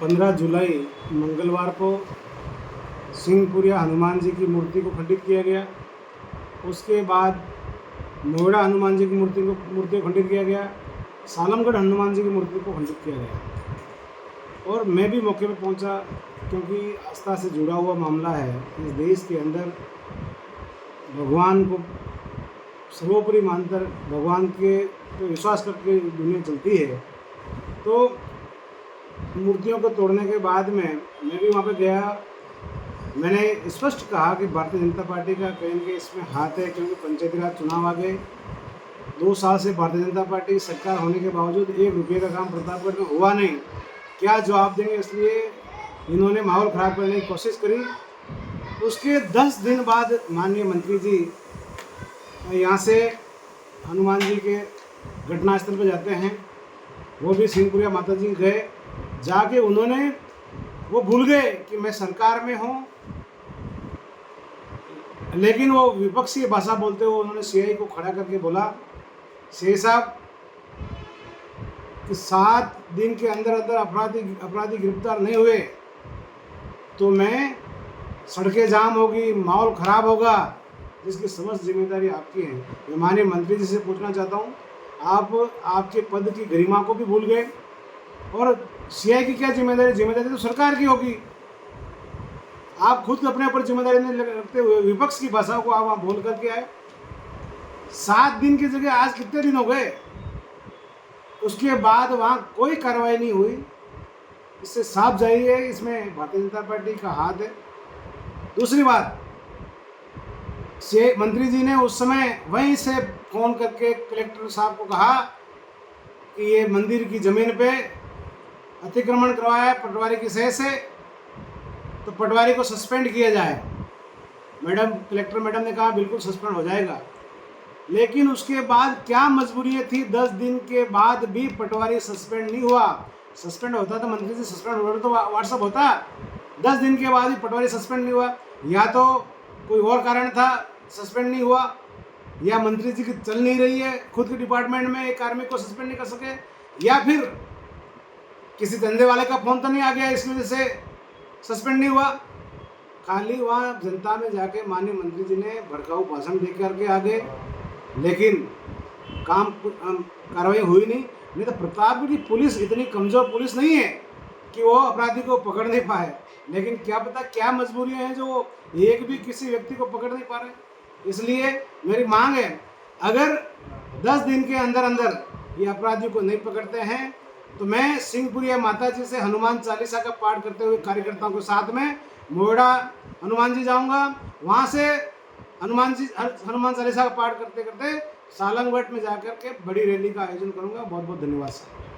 15 जुलाई मंगलवार को सिंहपुरिया हनुमान जी की मूर्ति को खंडित किया गया। उसके बाद नोएडा हनुमान जी की मूर्ति को खंडित किया गया। सालमगढ़ हनुमान जी की मूर्ति को खंडित किया गया और मैं भी मौके पर पहुंचा, क्योंकि आस्था से जुड़ा हुआ मामला है। इस देश के अंदर भगवान को सर्वोपरि मानकर भगवान के पे विश्वास करके दुनिया चलती है। तो मूर्तियों को तोड़ने के बाद में मैं भी वहाँ पे गया। मैंने स्पष्ट कहा कि भारतीय जनता पार्टी का कहीं के इसमें हाथ है, क्योंकि पंचायती राज चुनाव आ गए। 2 साल से भारतीय जनता पार्टी सरकार होने के बावजूद 1 रुपये का काम प्रतापगढ़ में हुआ नहीं। क्या जवाब देंगे, इसलिए इन्होंने माहौल ख़राब करने की कोशिश करी। उसके 10 दिन बाद माननीय मंत्री जी यहाँ से हनुमान जी के घटनास्थल पर जाते हैं। वो भी सिंहपुरिया माता जी गए, जाके उन्होंने वो भूल गए कि मैं सरकार में हूँ, लेकिन वो विपक्षी भाषा बोलते हुए उन्होंने सीआई को खड़ा करके बोला, सीआई साहब कि 7 दिन के अंदर अंदर अपराधी गिरफ्तार नहीं हुए तो मैं सड़कें जाम होगी, माहौल ख़राब होगा, जिसकी समस्त जिम्मेदारी आपकी है। मैं माननीय मंत्री जी से पूछना चाहता हूँ, आप आपके पद की गरिमा को भी भूल गए और सीआई की क्या जिम्मेदारी? जिम्मेदारी तो सरकार की होगी। आप खुद अपने ऊपर जिम्मेदारी नहीं रखते हुए विपक्ष की भाषा को आप वहाँ बोल करके आए। 7 दिन की जगह आज कितने दिन हो गए? उसके बाद वहाँ कोई कार्रवाई नहीं हुई। इससे साफ जाहिर है इसमें भारतीय जनता पार्टी का हाथ है। दूसरी बात, मंत्री जी ने उस समय वहीं से फ़ोन करके कलेक्टर साहब को कहा कि ये मंदिर की ज़मीन पे अतिक्रमण करवाया है पटवारी की सही से, तो पटवारी को सस्पेंड किया जाए। कलेक्टर मैडम ने कहा बिल्कुल सस्पेंड हो जाएगा। लेकिन उसके बाद क्या मजबूरी थी, 10 दिन के बाद भी पटवारी सस्पेंड नहीं हुआ। सस्पेंड होता तो मंत्री जी सस्पेंड हो तो व्हाट्सअप होता। 10 दिन के बाद भी पटवारी सस्पेंड नहीं हुआ। या तो कोई और कारण था सस्पेंड नहीं हुआ, या मंत्री जी की चल नहीं रही है खुद के डिपार्टमेंट में एक कार्मिक को सस्पेंड नहीं कर सके, या फिर किसी धंधे वाले का फ़ोन तो नहीं आ गया इस वजह से सस्पेंड नहीं हुआ। खाली वहाँ जनता में जाके माननीय मंत्री जी ने भड़काऊ भाषण दे करके आ गए, लेकिन कार्रवाई हुई नहीं तो प्रतापगढ़ की पुलिस इतनी कमज़ोर पुलिस नहीं है कि वो अपराधी को पकड़ नहीं पाए। लेकिन क्या पता क्या मजबूरियां हैं जो एक भी किसी व्यक्ति को पकड़ नहीं पा रहे। इसलिए मेरी मांग है, अगर 10 दिन के अंदर अंदर ये अपराधियों को नहीं पकड़ते हैं तो मैं सिंहपुरिया माता जी से हनुमान चालीसा का पाठ करते हुए कार्यकर्ताओं के साथ में नोएडा हनुमान जी जाऊंगा। वहाँ से हनुमान चालीसा का पाठ करते करते सालंगवट में जाकर के बड़ी रैली का आयोजन करूंगा। बहुत बहुत धन्यवाद सर।